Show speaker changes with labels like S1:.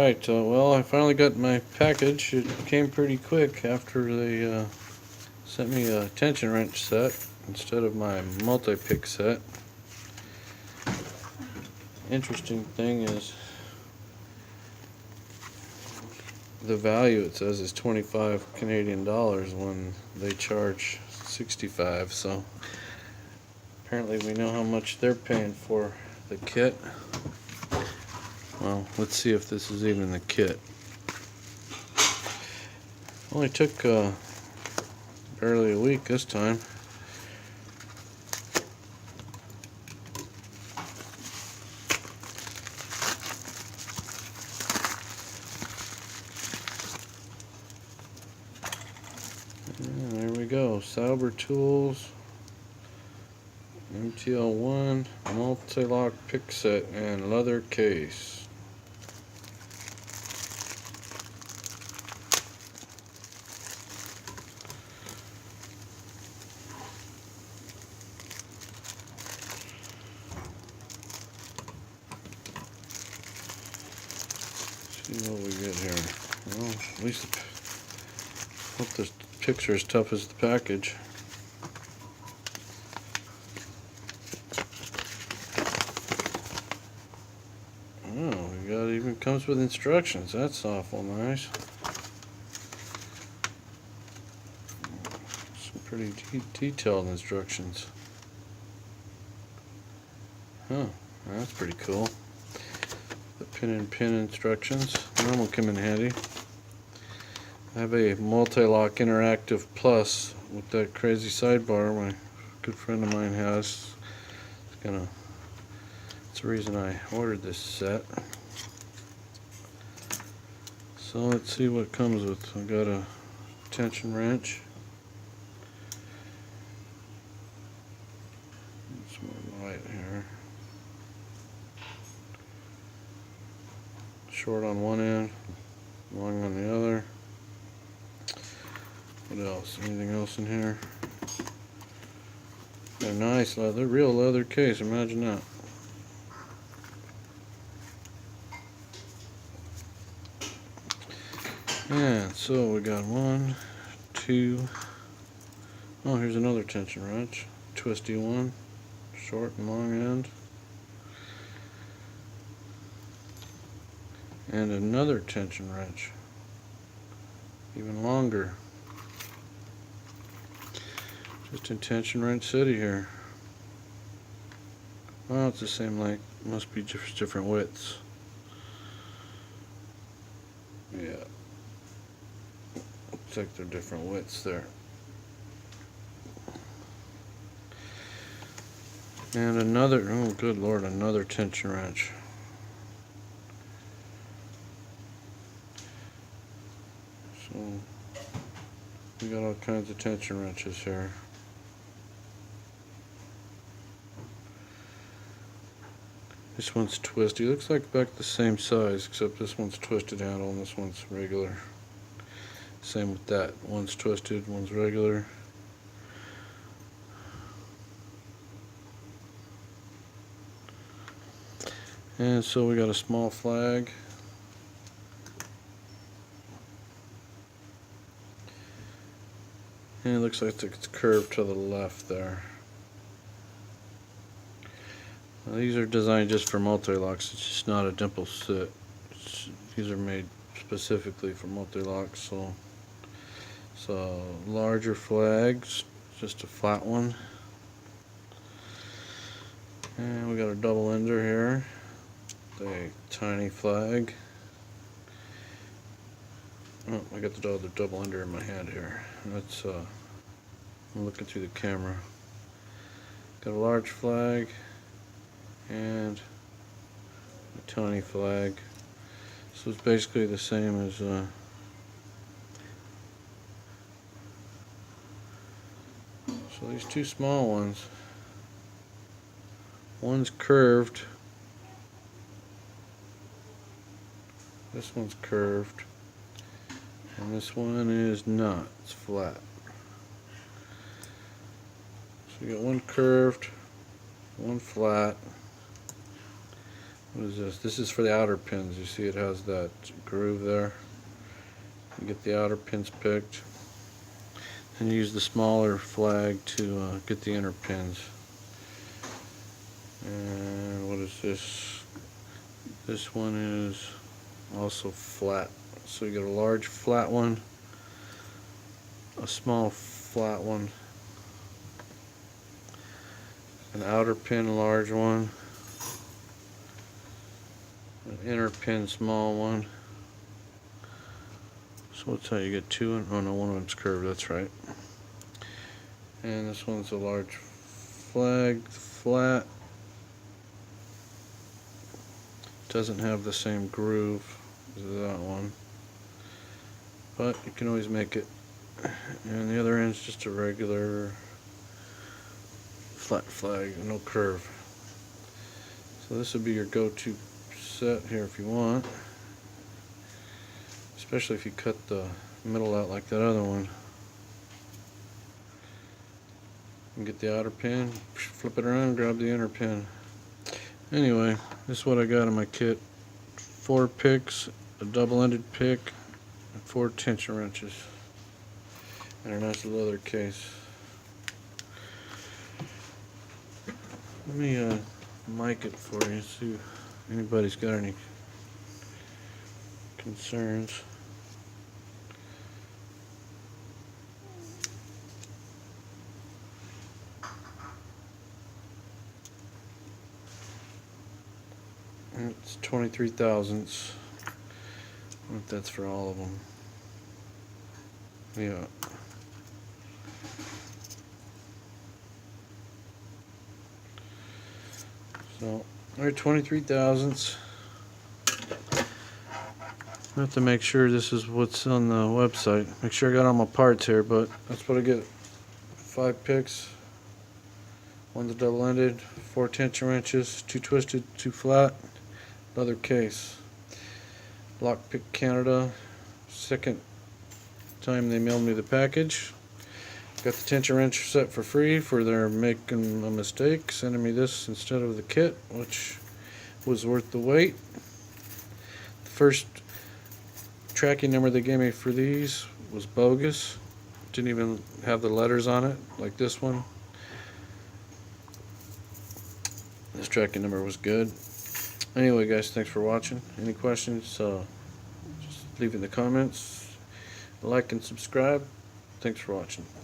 S1: Alright, well, I finally got my package. It came pretty quick after they sent me a tension wrench set instead of my multi-pick set. Interesting thing is the value it says is 25 Canadian dollars when they charge 65, so apparently we know how much they're paying for the kit. Well, let's see if this is even the kit. Only took barely a week this time. And there we go. Souber tools, MTL1, Mul-t-Lock pick set, and leather case. See what we get here. Well, at least hope this picture is tough as the package. Oh, we got even comes with instructions. That's awful nice. Some pretty detailed instructions. Huh, that's pretty cool. The pin instructions. That will come in handy. I have a Mul-t-Lock Interactive Plus with that crazy sidebar my good friend of mine has. That's the reason I ordered this set. So let's see what it comes with. I got a tension wrench. Some more light here. Short on one end, long on the other. What else? Anything else in here? A nice leather, real leather case. Imagine that. And so we got one, two. Oh, here's another tension wrench. Twisty one, short and long end. And another tension wrench, even longer. Just in tension wrench city here. Well, it's the same length. Must be just different widths. Yeah. Looks like they're different widths there. And another, oh good lord, another tension wrench. So, we got all kinds of tension wrenches here. This one's twisty. Looks like about the same size, except this one's twisted handle and this one's regular. Same with that. One's twisted, one's regular. And so we got a small flag. And it looks like it's curved to the left there. Now, these are designed just for multi-locks. It's just not a dimple set. These are made specifically for multi-locks. So larger flags, just a flat one. And we got a double ender here. A tiny flag. Oh, I got the other double ender in my hand here. That's I'm looking through the camera. Got a large flag and a tiny flag. So it's basically the same as so these two small ones. One's curved. This one's curved. And this one is not. It's flat. So you got one curved, one flat. What is this? This is for the outer pins. You see it has that groove there. You get the outer pins picked, and you use the smaller flag to get the inner pins. And what is this? This one is also flat. So you get a large flat one, a small flat one, an outer pin large one, an inner pin small one. So that's how you get two. Oh no, one of them's curved, that's right. And this one's a large flag, flat. Doesn't have the same groove as that one, but you can always make it. And the other end's just a regular flat flag, no curve. So this would be your go-to set here if you want, especially if you cut the middle out like that other one. You get the outer pin, flip it around, grab the inner pin. Anyway, this is what I got in my kit. 4 picks, a double-ended pick, and 4 tension wrenches, and a nice leather case. Let me mic it for you, see if anybody's got any concerns. It's 23 thousandths. I wonder if that's for all of them. Yeah. So, alright, 23 thousandths. I have to make sure this is what's on the website. Make sure I got all my parts here, but that's what I get. 5 picks. One's a double-ended, 4 tension wrenches, 2 twisted, 2 flat. Leather case. Lockpick Canada. Second time they mailed me the package. Got the tension wrench set for free for their making a mistake, sending me this instead of the kit, which was worth the wait. The first tracking number they gave me for these was bogus. Didn't even have the letters on it like this one. This tracking number was good. Anyway, guys, thanks for watching. Any questions, just leave in the comments. Like and subscribe. Thanks for watching.